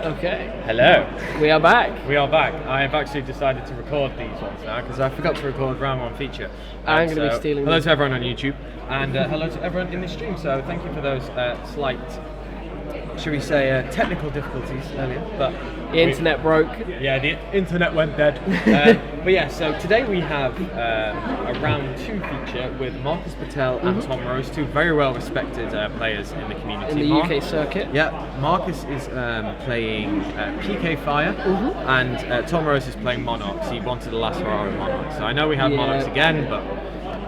Okay. Hello. We are back. We are back. I have actually decided to record these ones now because I forgot to record round one feature. I'm going to be stealing hello them. to everyone on YouTube and hello to everyone in the stream. So thank you for those slight, should we say, technical difficulties earlier. But the internet broke. Yeah, the internet went dead. But yeah, so today we have a round 2 feature with Marcus Patel and Tom Rose, two very well respected players in the community. In the UK circuit. Yeah, Marcus is playing PK Fire and Tom Rose is playing Monarchs. He wanted the last Ferrari Monarchs. So I know we have Monarchs again, but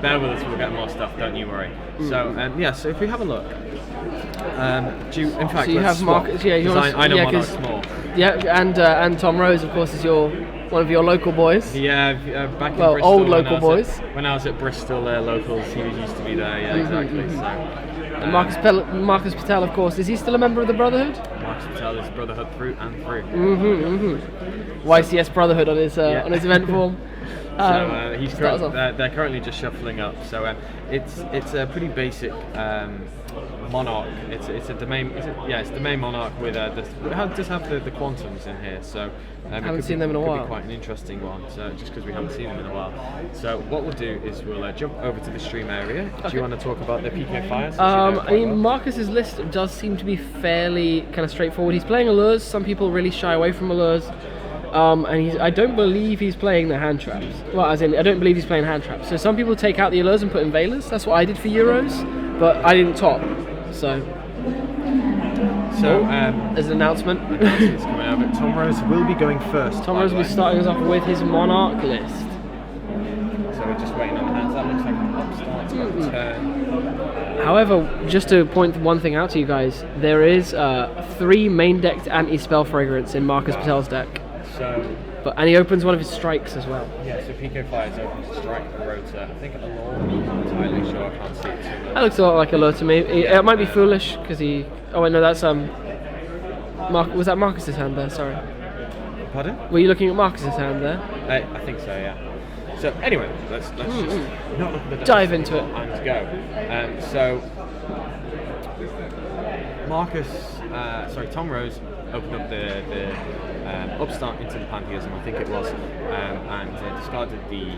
bear with us, we'll get more stuff, don't you worry. So yeah, so if we have a look. In fact, so you have Marcus, I know Monarchs more. Yeah, and Tom Rose, of course, is one of your local boys. Yeah, back in Bristol. Old local boys. When I was at Bristol locals, he used to be there. Yeah, exactly. So. And Marcus Patel, of course, is he still a member of the Brotherhood? Marcus Patel is Brotherhood through and through. YCS Brotherhood on his event form. So he's they're currently just shuffling up. So it's a pretty basic Monarch. It's a domain. It's domain Monarch with it does have the quantums in here. So I haven't seen them in a while. Could be quite an interesting one. So just because we haven't seen them in a while. So what we'll do is we'll jump over to the stream area. Okay. Do you want to talk about the PK Fires? I mean, Marcus's list does seem to be fairly kind of straightforward. He's playing allures. Some people really shy away from allures. And I don't believe he's playing the hand traps. Well, as in, I don't believe he's playing hand traps. So some people take out the allures and put in Veilers. That's what I did for Euros, but I didn't top. So there's an announcement. It's coming out, but Tom Rose will be going first. Tom Rose will be starting us off with his Monarch list. So we're just waiting on the hands. That looks like an upstart. It's got a turn. However, just to point one thing out to you guys, there is 3 main decked anti-spell fragrance in Marcus Patel's deck. And he opens one of his strikes as well. Yeah, so PK Fires opens strike, rotor. I think Allure, I'm not entirely sure, I can't see it too much. That looks a lot like Allure to me. It might be foolish because he. Oh wait, no, that's was that Marcus's hand there? Sorry. Pardon? Were you looking at Marcus's hand there? I think so, yeah. So anyway, let's just not look at the dive into it and go. So Tom Rose opened up the upstart into the Pantheism, I think it was, and discarded the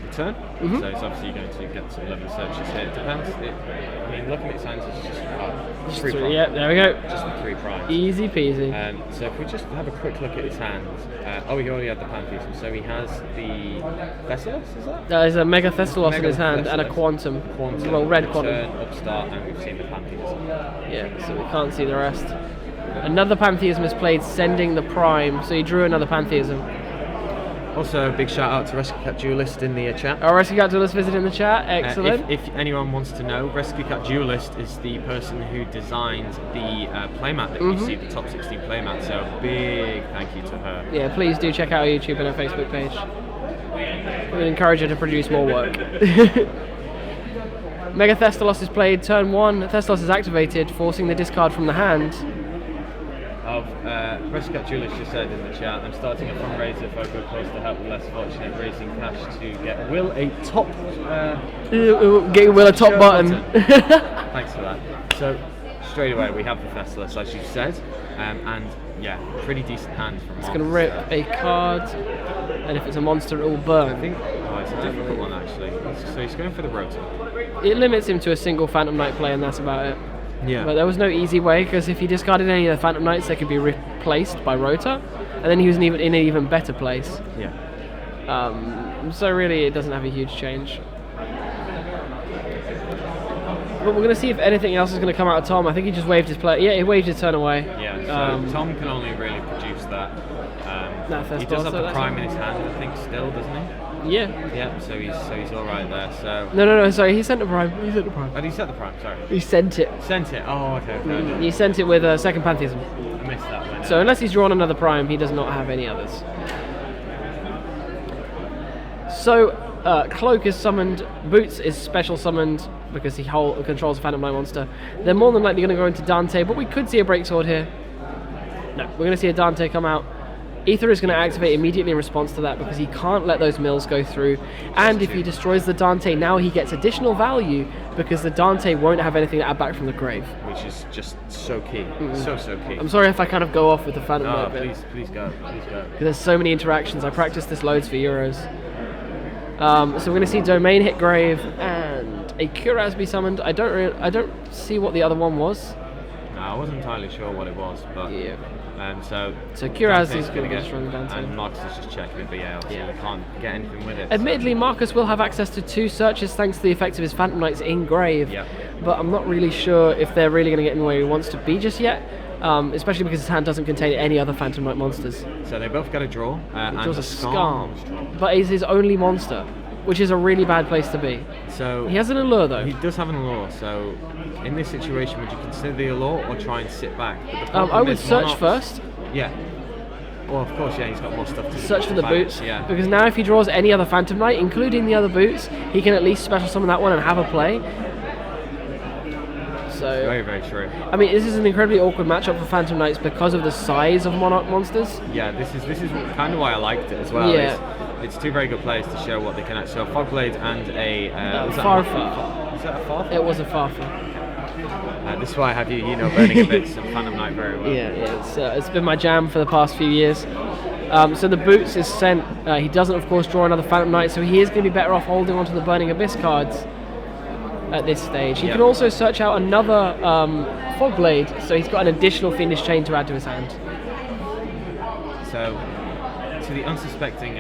return. So it's obviously going to get some level searches here. It depends. I mean, looking at its hands, it's just 3 primes. Yeah, there we go. Just the 3 primes. Easy peasy. So if we just have a quick look at his hands. He already had the Pantheism, so he has the Thessalos, is that? There's a Mega Thessalos in his hand and a Quantum. Well, red Quantum. Return, upstart, and we've seen the Pantheism. Yeah, so we can't see the rest. Another Pantheism is played, sending the Prime, so he drew another Pantheism. Also, big shout out to Rescue Cat Duelist in the chat. Our Rescue Cat Duelist visited in the chat, excellent. If anyone wants to know, Rescue Cat Duelist is the person who designed the playmat that you see, the top 16 playmat, so big thank you to her. Yeah, please do check out our YouTube and our Facebook page. We would encourage her to produce more work. Mega Thessalos is played, turn 1, Thessalos is activated, forcing the discard from the hand. Rescue Cat Julius just said in the chat, I'm starting a fundraiser for a good cause to help the less fortunate, raising cash to get Will a top get Will a top button. Thanks for that. So straight away we have the Thessalos, as you said, and yeah, pretty decent hand from It's going to rip a card, and if it's a monster it will burn. I think it's a difficult one actually. So he's going for the rotor. It limits him to a single Phantom Knight play and that's about it. Yeah. But there was no easy way, because if he discarded any of the Phantom Knights, they could be replaced by Rota, and then he was in an even better place. Yeah. So really, it doesn't have a huge change. But we're going to see if anything else is going to come out of Tom. I think he just waved his play. Yeah, he waved his turn away. Yeah. So Tom can only really produce that. He does have the Prime in his hand, I think, still, doesn't he? Yeah. Yeah, so he's all right there. So no, sorry, he sent the Prime. Oh, did he set the Prime? Sorry. He sent it. Sent it. Oh, okay. He sent it with a second Pantheism. I missed that one. So unless he's drawn another Prime, he does not have any others. So Cloak is summoned. Boots is special summoned because he controls a Phantom Knight monster. They're more than likely going to go into Dante, but we could see a Breaksword here. No, we're going to see a Dante come out. Ether is going to activate immediately in response to that because he can't let those mills go through. And if he destroys the Dante, now he gets additional value because the Dante won't have anything to add back from the grave. Which is just so key. So key. I'm sorry if I kind of go off with the Phantom Knight bit. Please go. Because there's so many interactions. I practiced this loads for Euros. So we're going to see Domain hit grave and a Curaz be summoned. I don't see what the other one was. No, I wasn't entirely sure what it was, but yeah. So Curaz is going to get destroying the Dante. And Marcus is just checking it, but obviously we can't get anything with it. Admittedly, Marcus will have access to 2 searches thanks to the effect of his Phantom Knights in grave. Yeah. But I'm not really sure if they're really going to get in where he wants to be just yet. Especially because his hand doesn't contain any other Phantom Knight monsters. So they both get a draw. He draws a Skarm. But he's his only monster, which is a really bad place to be. So he has an allure though. He does have an allure. So in this situation, would you consider the allure or try and sit back? I would search first. Yeah. Well, of course, yeah. He's got more stuff to search for the boots. Yeah. Because now if he draws any other Phantom Knight, including the other boots, he can at least special summon that one and have a play. So very, very true. I mean, this is an incredibly awkward matchup for Phantom Knights because of the size of Monarch monsters. Yeah, this is kind of why I liked it as well. Yeah. It's 2 very good players to show what they can actually. So Fogblade and a Farfa. Was that a Farfa? It was a Farfa. This is why I have burning a bit some Phantom Knight very well. Yeah, it's been my jam for the past few years. So the boots is sent. He doesn't, of course, draw another Phantom Knight, so he is going to be better off holding onto the Burning Abyss cards at this stage. He can also search out another Fogblade, so he's got an additional Fiendish Chain to add to his hand. So, to the unsuspecting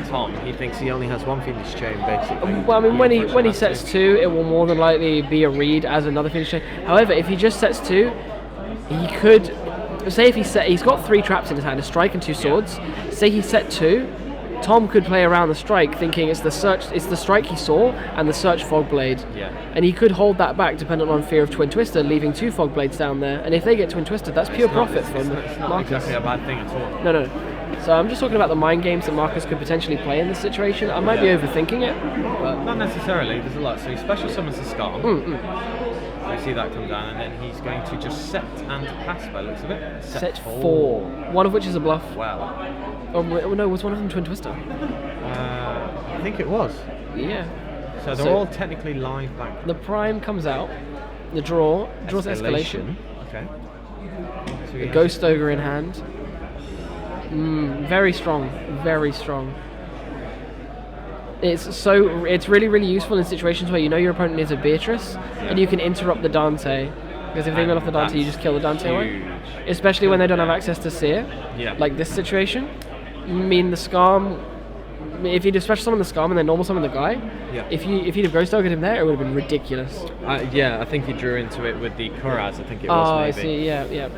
Tom, he thinks he only has 1 Fiendish Chain, basically. Well, I mean, when he sets 2, it will more than likely be a read as another Fiendish Chain. However, if he just sets 2, he could... Say if he's got 3 traps in his hand, a strike and 2 swords. Say he set 2, Tom could play around the strike, thinking it's the strike he saw and the search Fogblade. Yeah. And he could hold that back, dependent on fear of Twin Twister, leaving 2 Fogblades down there. And if they get Twin Twisted, that's pure profit from Marcus. It's not exactly a bad thing at all. No. So I'm just talking about the mind games that Marcus could potentially play in this situation. I might be overthinking it, but not necessarily. There's a lot. So he special summons the Skarm. I see that come down, and then he's going to just set and pass by the looks of it. Set 4. One of which is a bluff. Wow. Oh no, was one of them Twin Twister? I think it was. Yeah. So they're all technically live back. The prime comes out. The draws escalation. Okay. So the Ghost Ogre in hand. Very strong. Very strong. It's really, really useful in situations where you know your opponent is a Beatrice and you can interrupt the Dante. Because if they mill off the Dante, you just kill the Dante away. Especially when they don't have access to Seer. Yeah. Like this situation. I mean, the Skarm... If he'd have special summoned the Skarm and then normal summoned the guy, if he'd have Ghost Ogre'd him there, it would have been ridiculous. Yeah, I think he drew into it with the Kuraz, I think it was maybe. I see, yeah.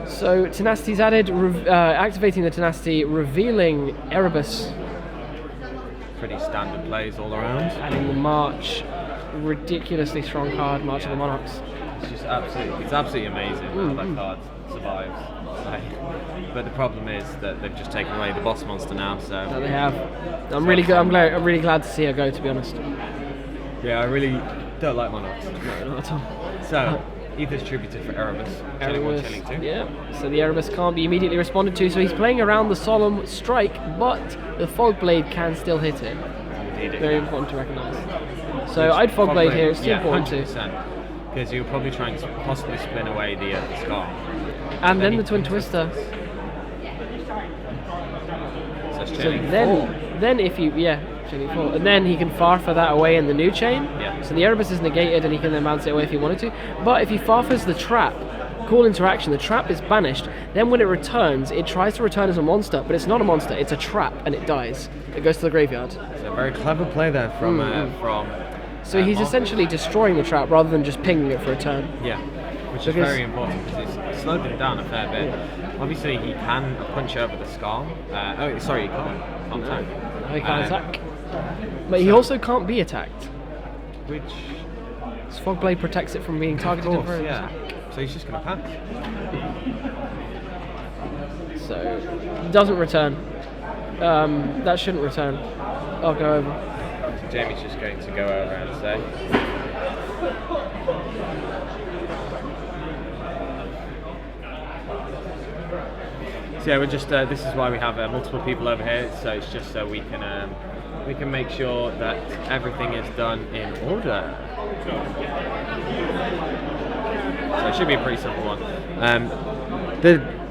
So, Tenacity's added, activating the Tenacity, revealing Erebus. Pretty standard plays all around. Adding the March, ridiculously strong card, March of the Monarchs. It's absolutely amazing how that card survives. But the problem is that they've just taken away the boss monster now. So that they have. I'm really glad to see her go, to be honest. Yeah, I really don't like Monarchs. No, not at all. So Ether's tributed for Erebus. Chilling 2. Yeah. So the Erebus can't be immediately responded to. So he's playing around the Solemn Strike, but the Fogblade can still hit it. Very important to recognise. So I'd Fogblade here. It's too important too. 100%. Because you're probably trying to possibly spin away the Scar. And then the Twin Twister. So then if you chaining 4, and then he can Farfa that away in the new chain. Yeah. So the Erebus is negated, and he can then bounce it away if he wanted to. But if he Farfas the trap, cool interaction. The trap is banished. Then when it returns, it tries to return as a monster, but it's not a monster. It's a trap, and it dies. It goes to the graveyard. It's a very clever play there from. So he's essentially destroying the trap rather than just pinging it for a turn. Yeah, which is very important because it's slowed him down a fair bit. Obviously, he can punch over the Skarm. He can't attack. No, he can't attack. But he also can't be attacked. Which? His Fogblade protects it from being targeted for an attack. So he's just going to pass. So he doesn't return. That shouldn't return. I'll go over. Jamie's just going to go over and say. So yeah, we're just. This is why we have multiple people over here. So it's just so we can make sure that everything is done in order. So it should be a pretty simple one.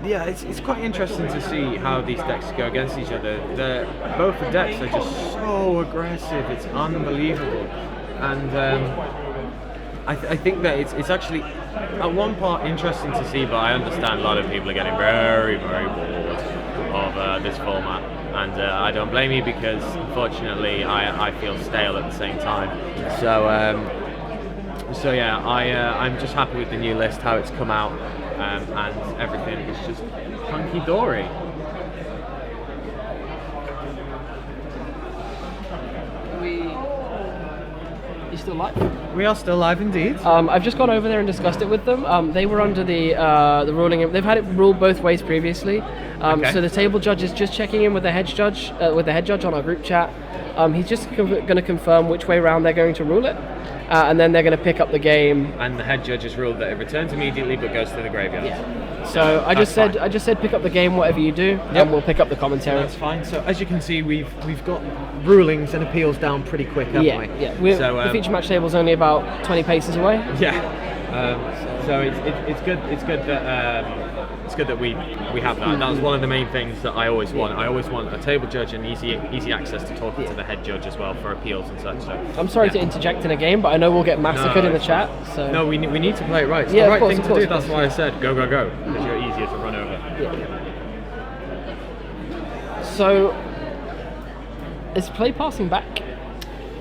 It's quite interesting to see how these decks go against each other. Both the decks are just so aggressive. It's unbelievable, and I think that it's actually at one part interesting to see, but I understand a lot of people are getting very, very bored of this format, and I don't blame you because unfortunately I feel stale at the same time. So yeah, I'm just happy with the new list, how it's come out, and everything is just hunky dory. You still live? We are still live indeed. I've just gone over there and discussed it with them. They were under the ruling. They've had it ruled both ways previously. Okay. So the table judge is just checking in with the head judge on our group chat. He's just going to confirm which way round they're going to rule it, and then they're going to pick up the game. And the head judge has ruled that it returns immediately but goes to the graveyard. Yeah. So I just said pick up the game, whatever you do, and we'll pick up the commentary. That's fine. So as you can see, we've got rulings and appeals down pretty quick, haven't we? Yeah. The feature match table's only about 20 paces away. Yeah. So it's good. It's good that we have that. That's one of the main things that I always want. I always want a table judge and easy access to talking to the head judge as well for appeals and such. So I'm sorry to interject in a game, but I know we'll get massacred in the chat. So no, we need to play it right. It's the right thing to do. That's why I said go because you're easier to run over. Yeah. So is play passing back?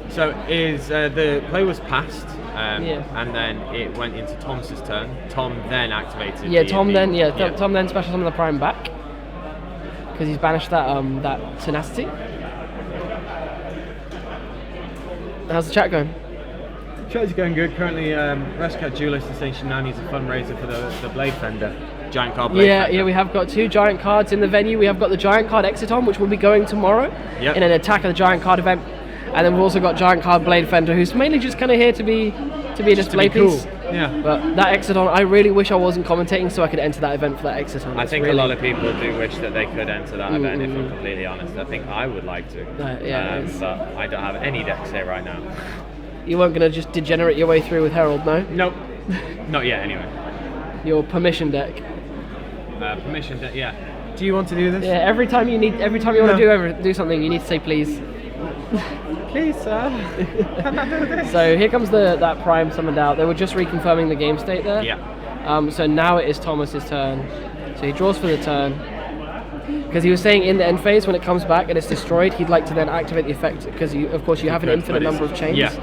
So the play was passed. And then it went into Tom's turn. Tom then activated. Yeah, Tom then special summon the Prime back because he's banished that tenacity. How's the chat going? Chat's going good. Currently, Rescat Duelist is saying Shenani's a fundraiser for the Blade Fender, giant card Blade Fender. Yeah, we have got 2 giant cards in the venue. We have got the giant card Exiton, which will be going tomorrow in an Attack of the Giant Card event. And then we've also got Giant Card Blade Fender, who's mainly just kind of here to be a display piece. Cool. Yeah. But that Exiton, I really wish I wasn't commentating so I could enter that event for that Exiton. I think a lot of people do wish that they could enter that event, if I'm completely honest. I think I would like to. But I don't have any decks here right now. You weren't going to just degenerate your way through with Herald, no? Nope. Not yet, anyway. Your permission deck. Permission deck, yeah. Do you want to do this? Yeah, every time you want to do something, you need to say please. Please, sir. Can I do this? So here comes that Prime summoned out. They were just reconfirming the game state there. Yeah. So now it is Thomas's turn. So he draws for the turn. Because he was saying in the end phase, when it comes back and it's destroyed, he'd like to then activate the effect because of course you have an infinite number of chains. Yeah.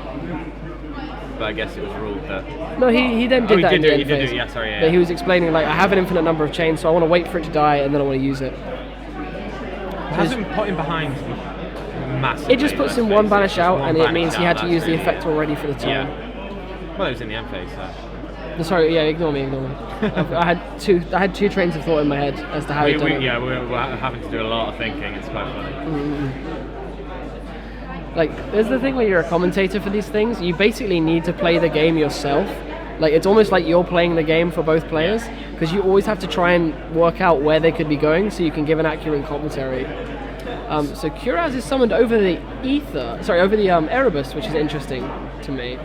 But I guess it was ruled that. No, he then did that in the end phase. Yeah, sorry. Yeah. But he was explaining I have an infinite number of chains, so I want to wait for it to die and then I want to use it. It hasn't put him behind. Massively, it just puts him one banish out, and it means he had to use the effect already for the turn. Yeah. Well, it was in the end phase. So. Sorry, ignore me. I had two trains of thought in my head as to how it done it. Yeah, we're having to do a lot of thinking. It's quite funny. There's the thing where you're a commentator for these things. You basically need to play the game yourself. It's almost like you're playing the game for both players because you always have to try and work out where they could be going so you can give an accurate commentary. So Kuraz is summoned over the Erebus, which is interesting to me.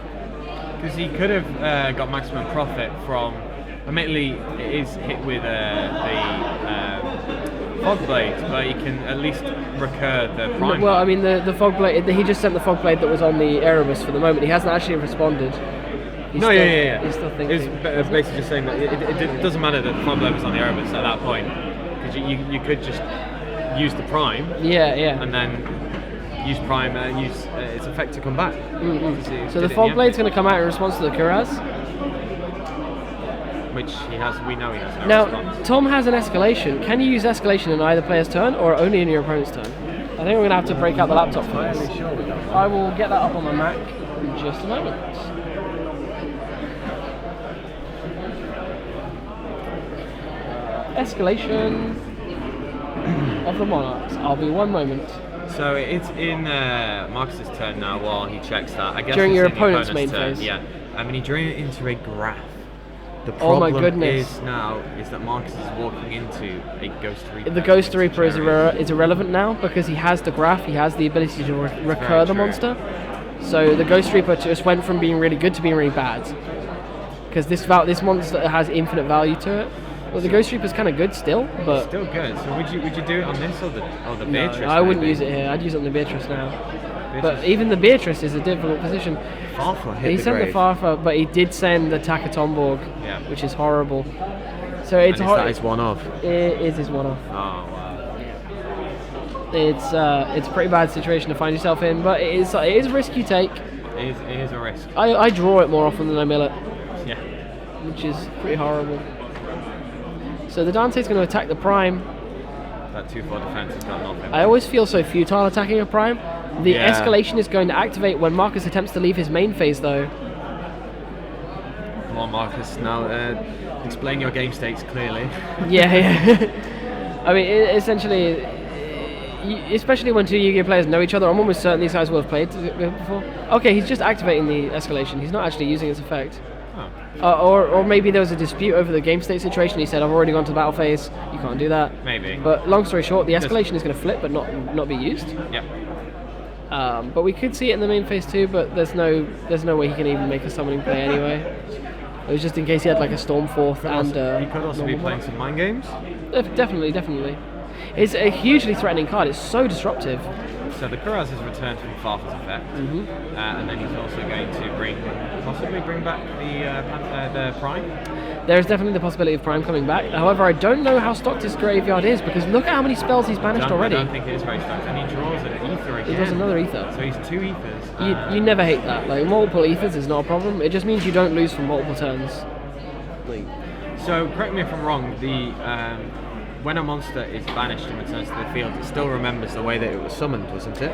Because he could have got maximum profit from, admittedly it is hit with the Fog Blade, but he can at least recur the Prime. Well, I mean the Fog Blade, he just sent the Fog Blade that was on the Erebus for the moment. He hasn't actually responded. He's still thinking. It's basically just saying that it doesn't matter that the Fog Blade was on the Erebus at that point, because you could just use the Prime, and then use Prime and use its effect to come back. So the Fog Blade's going to come out in response to the Kuraz, which we know he has no response. Now Tom has an escalation. Can you use escalation in either player's turn or only in your opponent's turn? I think we're going to have to break out the laptop for this. I will get that up on my Mac in just a moment. Escalation of the Monarchs. I'll be one moment. So it's in Marcus's turn now while he checks that. I guess during it's your in opponent's main turn. phase. Yeah. I mean, he drew it into a graph. The Oh my problem goodness. is now is that Marcus is walking into a Ghost Reaper. The Ghost which Reaper is, very- is irrelevant now because he has the graph, he has the ability to recur very the true. monster. So the Ghost Reaper just went from being really good to being really bad. Because this monster has infinite value to it. Well, the Ghost Reaper's kind of good still, but Still good. So would you do it on this or the no, Beatrice? I wouldn't maybe? use it here. I'd use it on the Beatrice now. Beatrice. But even the Beatrice is a difficult position. Farfa hit He the sent grave. the Farfa, but he did send the Takatomborg, Yeah. which is horrible. So it's And is that his one of? It is his one-off. Oh wow. It's a pretty bad situation to find yourself in, but it is a risk you take. It is a risk. I draw it more often than I mill it, Yeah. which is pretty horrible. So the Dante's going to attack the Prime. That 2/4 defense has got nothing. I always feel so futile attacking a Prime. The Yeah. escalation is going to activate when Marcus attempts to leave his main phase, though. Come on, Marcus. Now explain your game states clearly. Yeah. I mean, essentially, especially when two Yu-Gi-Oh players know each other, I'm almost certain these guys will have played before. Okay, he's just activating the escalation. He's not actually using its effect. Oh, Or maybe there was a dispute over the game state situation. He said, "I've already gone to the battle phase. You can't do that." maybe. But long story short, the escalation is going to flip, but not be used. Yeah. But we could see it in the main phase too. But there's no way he can even make a summoning play anyway. It was just in case he had like a Storm Fourth and. He could also be playing some mind games. Definitely. It's a hugely threatening card. It's so disruptive. So the Kuraz has returned from Farfa's effect, and then he's also going to possibly bring back the Prime. There is definitely the possibility of Prime coming back. However, I don't know how stocked his graveyard is because look at how many spells he's banished already. I don't think it is very stocked, and he draws an Ether again. He does another Ether. So he's 2 Ethers. You never hate that. Like multiple Ethers is not a problem. It just means you don't lose from multiple turns. So correct me if I'm wrong. When a monster is banished and returns to the field, it still remembers the way that it was summoned, wasn't it?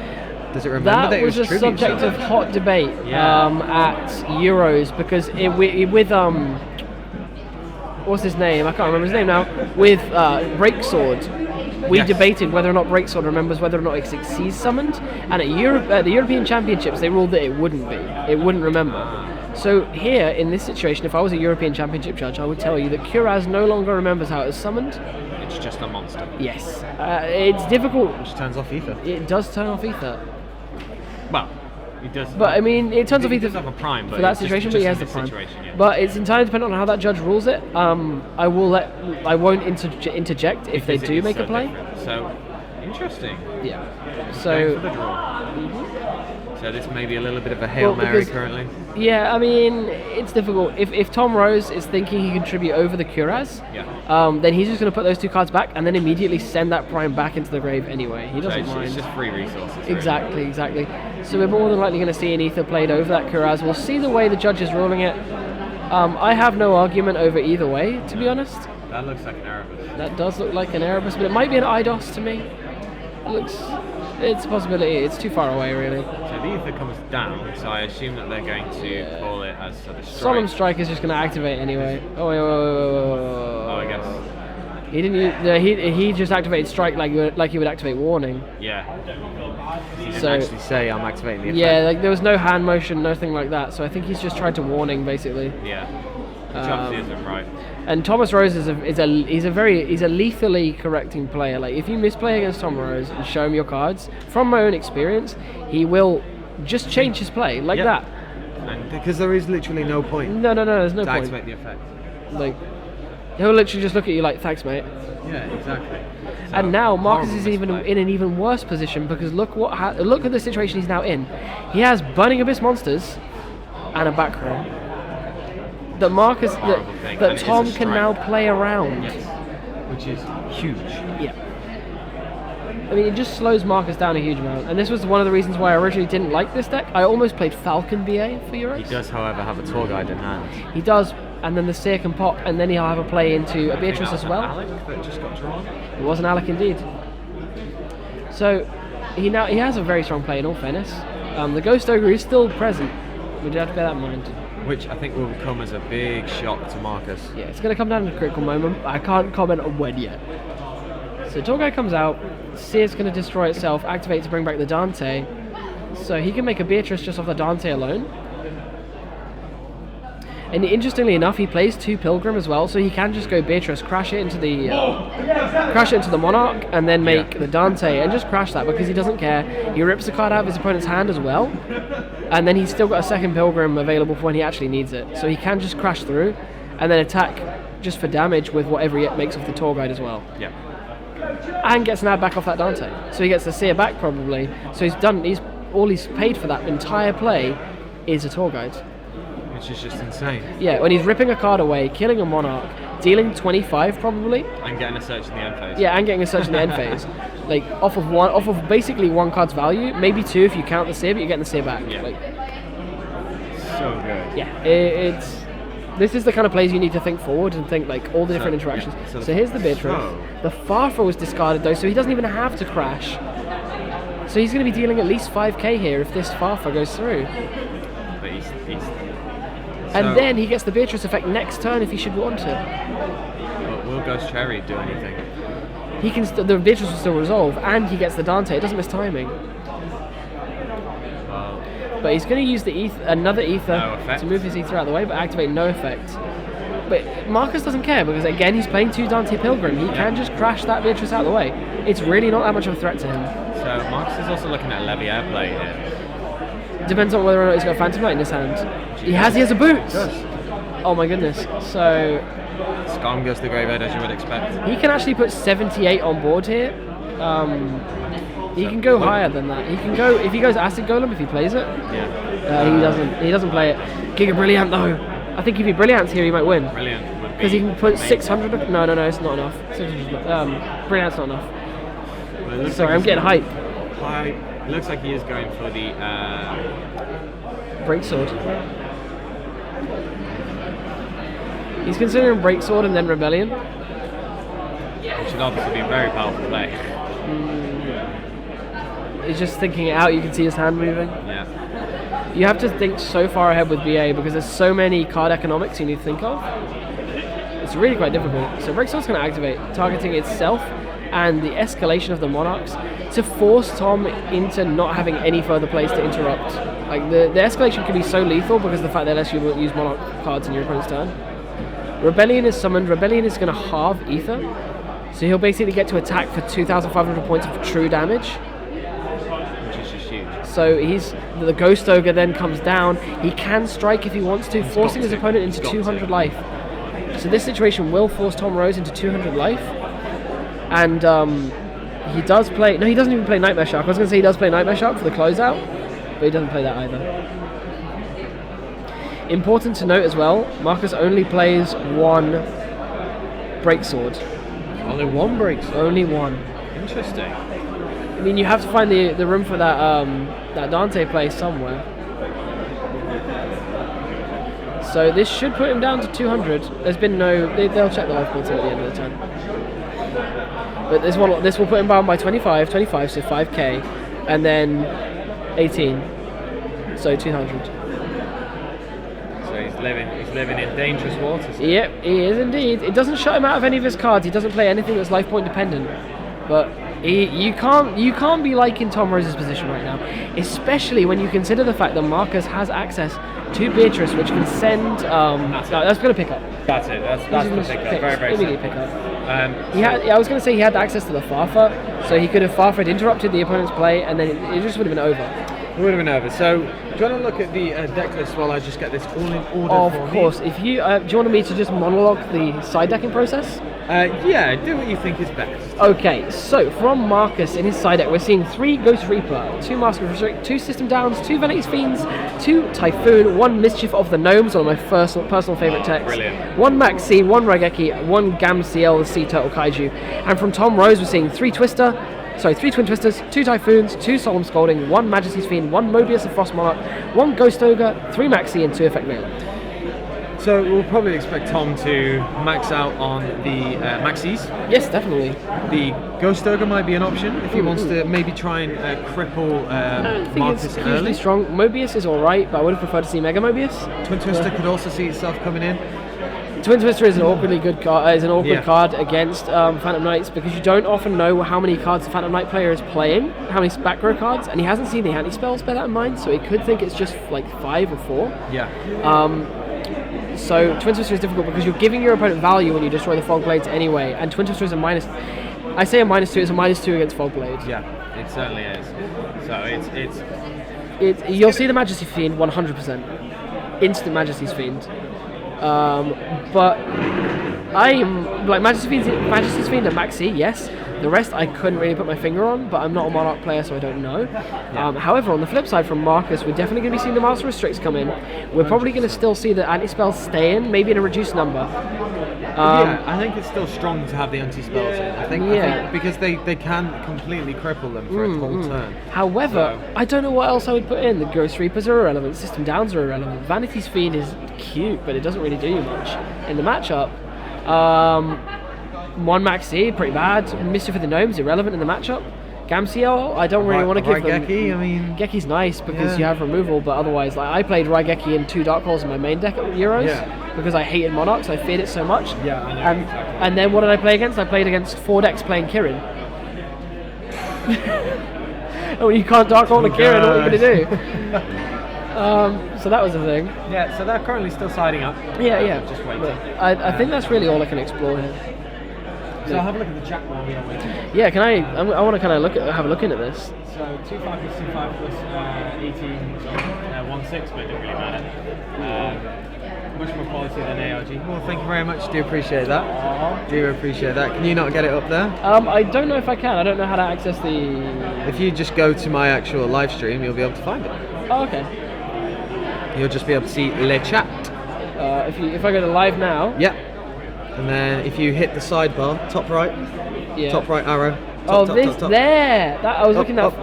Does it remember that, That it was was a tribute subject of summoned? hot debate at Euros because with what's his name? I can't remember his name now. With Breaksword, we Yes. debated whether or not Breaksword remembers whether or not it succeeds summoned, and at the European Championships they ruled that it wouldn't be. It wouldn't remember. So here, in this situation, if I was a European Championship judge, I would tell you that Kuraz no longer remembers how it was summoned. It's just a monster. Yes. It's difficult. Which turns off Ether. It does turn off Ether. Well, he does. But I mean, it turns off He Ether does have a Prime, but for that it's just- situation, just but he in has the this Prime. situation, yeah. But it's entirely dependent on how that judge rules it. I won't interject if they Because it do is make so a play. different. So, interesting. Yeah. Going So for the draw. So this may be a little bit of a Hail Well, Mary because- currently. yeah, I mean, it's difficult. If Tom Rose is thinking he can tribute over the Kuraz, Yeah. then he's just going to put those two cards back and then immediately send that Prime back into the grave anyway. He So doesn't it's mind. just free resources. really. Exactly. So we're more than likely going to see an Ether played over that Kuraz. We'll see the way the judge is ruling it. I have no argument over either way, to be honest. That looks like an Erebus. That does look like an Erebus, but it might be an IDOS to me. It's a possibility. It's too far away, really. So the Ether comes down, so I assume that they're going to call it as sort of strike. Solemn Strike is just going to activate anyway. Oh, wait. Oh, I guess. He didn't. He just activated Strike like he would activate Warning. Yeah. He didn't So- actually say I'm activating the effect. Yeah, like there was no hand motion, nothing like that. So I think he's just tried to Warning basically. Yeah. Which obviously isn't right. And Thomas Rose is a lethally correcting player. Like if you misplay against Tom Rose and show him your cards, from my own experience, he will just change his play like Yeah. that. And because there is literally no point No, there's no to point. activate the effect. Like he'll literally just look at you like, thanks, mate. Yeah, exactly. So, And now Marcus horrible is even misplay. in an even worse position because look at the situation he's now in. He has Burning Abyss monsters and a back row. That Marcus Horrible thing. that And it is a Tom can strike. now play around. Yes. Which is huge. Yeah. I mean, it just slows Marcus down a huge amount, and this was one of the reasons why I originally didn't like this deck. I almost played Falcon BA for Euros. He does, however, have a tour guide in hand. He does, and then the Seer can pop, and then he'll have a play into a I think Beatrice that as was well. Alec that just got drawn. It was an Alec indeed. So he has a very strong play in all fairness. The Ghost Ogre is still present. We do have to bear that in mind. Which I think will come as a big shock to Marcus. Yeah, it's going to come down to a critical moment. I can't comment on when yet. So Tour Guy comes out. Seer's going to destroy itself. Activate to bring back the Dante. So he can make a Beatrice just off the Dante alone. And interestingly enough, he plays 2 Pilgrim as well, so he can just go Beatrice, crash it into the Monarch, and then make the Dante, and just crash that because he doesn't care. He rips the card out of his opponent's hand as well, and then he's still got a second Pilgrim available for when he actually needs it. So he can just crash through, and then attack just for damage with whatever he makes off the Tour Guide as well. Yeah. And gets an ad back off that Dante. So he gets the Seer back probably. So all he's paid for that entire play is a Tour Guide. Which is just insane. Yeah, when he's ripping a card away, killing a Monarch, dealing 25 probably. And getting a search in the end phase. Yeah, and getting a search in the end phase. Like off of basically 1 card's value, maybe 2 if you count the Seer, but you're getting the Seer back. Yeah. Like, so good. Yeah, this is the kind of plays you need to think forward and think like all the different interactions. Yeah, so here's the Beatrice. The Farfa was discarded though, so he doesn't even have to crash. So he's going to be dealing at least 5k here if this Farfa goes through. But he's and then he gets the Beatrice effect next turn if he should want it. But will Ghost Cherry do anything? He can. The Beatrice will still resolve, and he gets the Dante. It doesn't miss timing. Wow. But he's going to use the another ether No to move his ether out of the way, but activate no effect. But Marcus doesn't care because again he's playing 2 Dante Pilgrim. He can just crash that Beatrice out of the way. It's really not that much of a threat to him. So Marcus is also looking at Leviair play here. Depends on whether or not he's got Phantom Knight in his hand. He has a boot. Oh my goodness. So Scum goes to the graveyard as you would expect. he can actually put 78 on board here. He can go higher than that. He can go if he goes Acid Golem if he plays it. Yeah. He doesn't. He doesn't play it. Giga Brilliant though. I think if he Brilliant's here, he might win. Brilliant. Because he can put 600. No, it's not enough. 600. Brilliant's not enough. Well, Sorry, I'm getting hype. It looks like he is going for the Breaksword. He's considering Breaksword and then Rebellion. which should obviously be a very powerful play. He's just thinking it out. You can see his hand moving. Yeah. You have to think so far ahead with BA because there's so many card economics you need to think of. It's really quite difficult. So Breaksword's going to activate, targeting itself and the escalation of the Monarchs to force Tom into not having any further plays to interrupt. Like the escalation can be so lethal because of the fact that it lets you use Monarch cards in your opponent's turn. Rebellion is summoned. Rebellion is going to halve Ether, so he'll basically get to attack for 2,500 points of true damage. Which is just huge. So the Ghost Ogre then comes down. He can strike if he wants to, forcing his opponent into 200 life. So this situation will force Tom Rose into 200 life. And he does play... No, he doesn't even play Nightmare Shark. I was going to say he does play Nightmare Shark for the closeout, but he doesn't play that either. Important to note as well, Marcus only plays one Breaksword. Only one Breaksword? Only one. Interesting. I mean, you have to find the room for that that Dante play somewhere. So this should put him down to 200. There's been no... They'll check the life points at the end of the turn. But this will put him down by 25, so 5k, and then 18, so 200. So he's living in dangerous waters. Yep, he is indeed. It doesn't shut him out of any of his cards. He doesn't play anything that's life point dependent. But you can't be liking Tom Rose's position right now, especially when you consider the fact that Marcus has access to Beatrice, which can send. That's going to pick up. That's it. That's the pickup. Very, very immediate simple. pickup. I was going to say he had access to the Farfa, so he could have Farfa'd, interrupted the opponent's play, and then it just would have been over. It would have been over. So, do you want to look at the deck list while I just get this all in order? Of course. If you do you want me to just monologue the side decking process? Yeah, do what you think is best. Okay, so from Marcus in his side deck, we're seeing 3 Ghost Reaper, 2 Mask of Restrict, 2 System Downs, 2 Vanity's Fiends, 2 Typhoon, 1 Mischief of the Gnomes, one of my personal favourite techs, Brilliant. 1 Maxi, 1 Raigeki, 1 Gamciel, the Sea Turtle Kaiju. And from Tom Rose, we're seeing 3 Twin Twisters, 2 Typhoons, 2 Solemn Scolding, 1 Majesty's Fiend, 1 Mobius of Frost Monarch, 1 Ghost Ogre, 3 Maxi, and 2 Effect Melee. So we'll probably expect Tom to max out on the Maxis. Yes, definitely. The Ghost Ogre might be an option if he wants to maybe try and cripple Marcus it's early. hugely strong. Mobius is alright, but I would have preferred to see Mega Mobius. Twin Twister could also see itself coming in. Twin Twister is an awkwardly good card. Is an awkward card against Phantom Knights because you don't often know how many cards the Phantom Knight player is playing, how many back row cards, and he hasn't seen the anti-spells bear that in mind, so he could think it's just like 5 or 4. Yeah. So Twin Twister is difficult because you're giving your opponent value when you destroy the Fog Blades anyway, and Twin Twister is a minus. I say a -2. It's a -2 against Fog Blades. Yeah, it certainly is. So You'll see the Majesty Fiend 100%, instant Majesty's Fiend. But I'm like Majesty's Fiend and Max C, yes. The rest I couldn't really put my finger on, but I'm not a Monarch player, so I don't know. Yeah. However, on the flip side from Marcus, we're definitely going to be seeing the Master Restricts come in. We're probably going to still see the anti-spells stay in, maybe in a reduced number. Yeah, I think it's still strong to have the anti-spells in. I think because they can completely cripple them for a whole turn. However, I don't know what else I would put in. The Ghost Reapers are irrelevant, System Downs are irrelevant. Vanity's Fiend is cute, but it doesn't really do you much in the matchup. One Max C, pretty bad. Mischief of the Gnomes, irrelevant in the matchup. Gamciel, I don't really want to give them. Raigeki, I mean, Geki's nice because you have removal, but otherwise, like I played Raigeki in 2 Dark Holes in my main deck at Euros because I hated Monarchs, I feared it so much. Yeah, I know. And then what did I play against? I played against 4 decks playing Kirin. And when you can't Dark Hole a Kirin, what are you going to do? So that was the thing. Yeah, so they're currently still siding up. Yeah. Just waiting. I think that's really all I can explore here. So have a look at the chat while we are waiting. Yeah, can I want to kind of have a look into this. So 2-5 plus 2-5 plus 18, 1-6, but it didn't really matter. Much more quality than ARG. Well, thank you very much. Do appreciate that. Do appreciate that. Can you not get it up there? I don't know if I can. I don't know how to access the. If you just go to my actual live stream, you'll be able to find it. Oh, okay. You'll just be able to see le chat. If I go to live now. Yeah. And then if you hit the sidebar, top right arrow. Top, there. That I was looking at.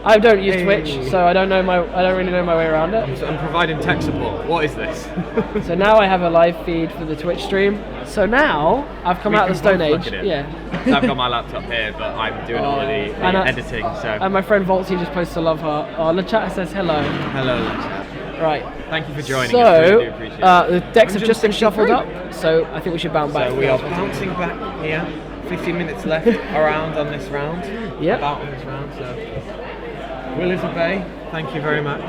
I don't use Twitch, so I don't really know my way around it. So I'm providing tech support. What is this? So now I have a live feed for the Twitch stream. So now I've come out of the Stone Age. Yeah. So I've got my laptop here, but I'm doing all of the editing. So. And my friend Voltsy just posted a love heart. The chat says hello. Hello, chat. Right. Thank you for joining us. So, Really do appreciate it. the decks have just been shuffled up, so I think we should bounce back. So we are bouncing back here. 15 minutes left around on this round. Yep. About on this round. So, Will is obey. Thank you very much.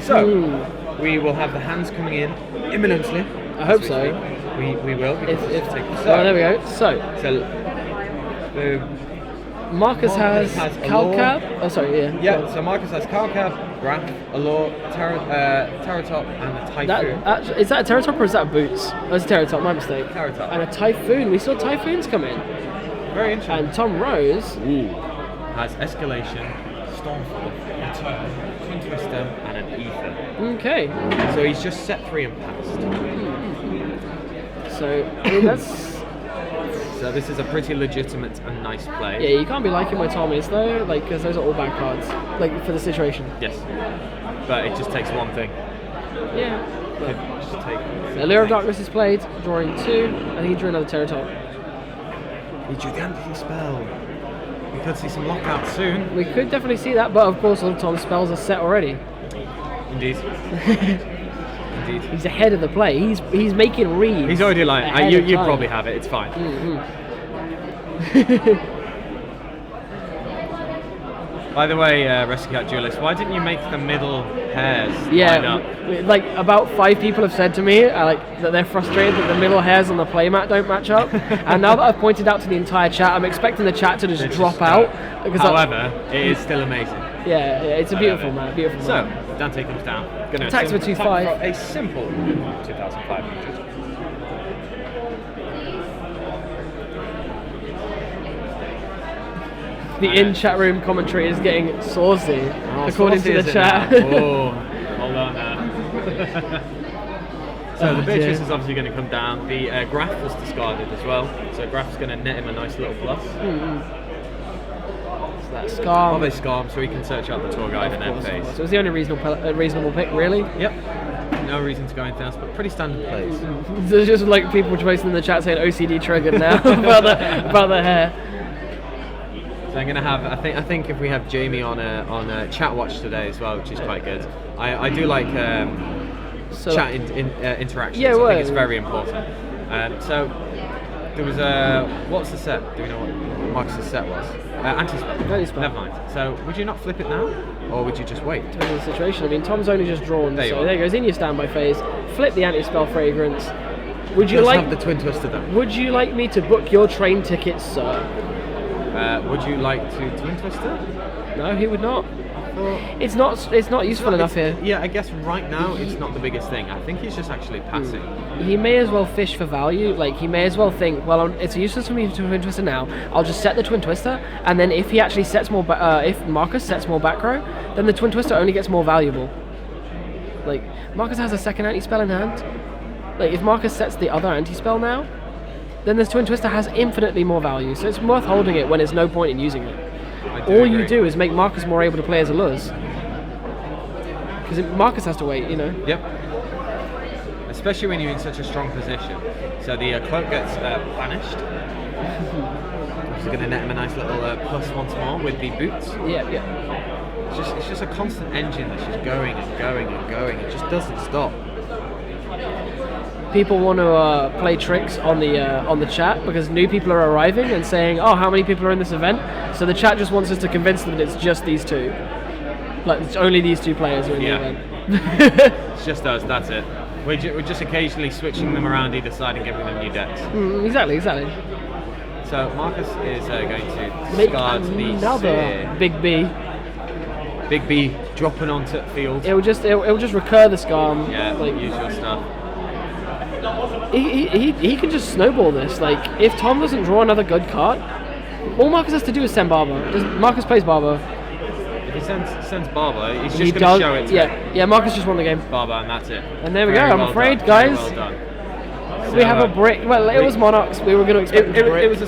So, we will have the hands coming in imminently. I hope so. We will. There we go. So Marcus has Calcab. Oh, sorry, yeah. Yeah, so Marcus has Calcab, Graph, Allure, Terratop, and a Typhoon. Is that a Terratop or is that a Boots? Oh, it's a Terratop, my mistake. Terratop. And a Typhoon. We saw Typhoons come in. Very interesting. And Tom Rose has Escalation, Stormfall, Return, Twin Twister, and an Ether. Okay. So he's just set 3 and passed. So, I mean, that's... So this is a pretty legitimate and nice play. Yeah, you can't be liking my Tom is though, like, because those are all bad cards, like, for the situation. Yes. But it just takes one thing. Yeah. Just take Allure of Darkness is played, drawing 2. I think he drew another Terratop. He drew the anti-spell. We could see some lockouts soon. We could definitely see that, but of course all Tom's spells are set already. Indeed. Indeed. He's ahead of the play. He's making reads. He's already like, you probably have it, it's fine. By the way, Rescue Cat Duelist, why didn't you make the middle hairs line up? Like about 5 people have said to me that they're frustrated that the middle hairs on the playmat don't match up. And now that I've pointed out to the entire chat, I'm expecting the chat to just drop out. However, it is still amazing. Yeah, it's a beautiful map. So, Dante comes down. Attacks for 2/5. A simple 2,500. The in-chat room commentary is getting saucy, according to the chat. Oh, hold on now. So the Beatrice is obviously going to come down. The Graph was discarded as well, so Graph's going to net him a nice little plus. So that's Scarm. Probably Scarm, so he can search out the tour guide and then face. So it was the only reasonable pick, really. Yep. No reason to go anything else, but pretty standard plays. There's just like people posting in the chat saying OCD triggered now about the hair. So I'm gonna have. I think if we have Jamie on a chat watch today as well, which is quite good. I do like chat interaction. Yeah, I think it's very important. So There was a... What's the set? Do we know what Marcus's set was? Anti-spell. Anti-spell. Never mind. So, would you not flip it now? Or would you just wait? Depends on the situation. I mean, Tom's only just drawn, There you so are. there goes in your standby phase. Flip the anti-spell fragrance. Would you Let's like have the Twin Twister then. Would you like me to book your train tickets, sir? Would you like to Twin Twister? No, he would not. Well, It's not useful enough here. Yeah, I guess right now it's not the biggest thing. I think he's just actually passing. He may as well fish for value. Like, he may as well think, well, it's useless for me to Twin Twister now. I'll just set the Twin Twister, and then if he actually sets more, if Marcus sets more back row, then the Twin Twister only gets more valuable. Like, Marcus has a second anti-spell in hand. Like, if Marcus sets the other anti-spell now, then this Twin Twister has infinitely more value. So it's worth holding it when there's no point in using it. All you do is make Marcus more able to play as a Luz. Because Marcus has to wait, you know. Yep. Especially when you're in such a strong position. So the cloak gets banished. So going to net him a nice little plus once more with the boots. Yeah, yeah. It's just a constant engine that's just going and going and going. It just doesn't stop. People want to play tricks on the chat because new people are arriving and saying, "Oh, how many people are in this event?" So the chat just wants us to convince them that it's just these two. Like, it's only these two players are in the event. It's just us. That's it. We're just occasionally switching them around either side and giving them new decks. Exactly. So Marcus is going to Make discard the another Seer. big B. Big B dropping onto the field. It'll just recur the Scarm. Yeah, like, use your stuff. He can just snowball this. Like, if Tom doesn't draw another good card, all Marcus has to do is send Barber. Marcus plays Barber. If he sends Barber, he's just going to show it to him. Yeah, Marcus just won the game. Barber, and that's it. And there we Very go. I'm well afraid, done. guys. Very well done. We have a brick. Well, it was Monarchs. We were going to expect a brick. It was a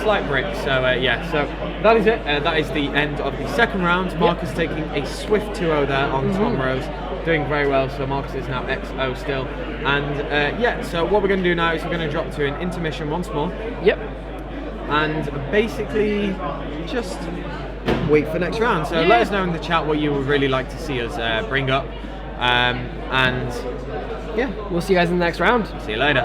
slight brick. So yeah. So that is it. That is the end of the second round. Marcus taking a swift 2-0 there on Tom Rose, doing very well. So Marcus is now XO still. And yeah. So what we're going to do now is we're going to drop to an intermission once more. Yep. And basically just wait for next round. So Yeah. let us know in the chat what you would really like to see us bring up. And yeah, We'll see you guys in the next round. see you later.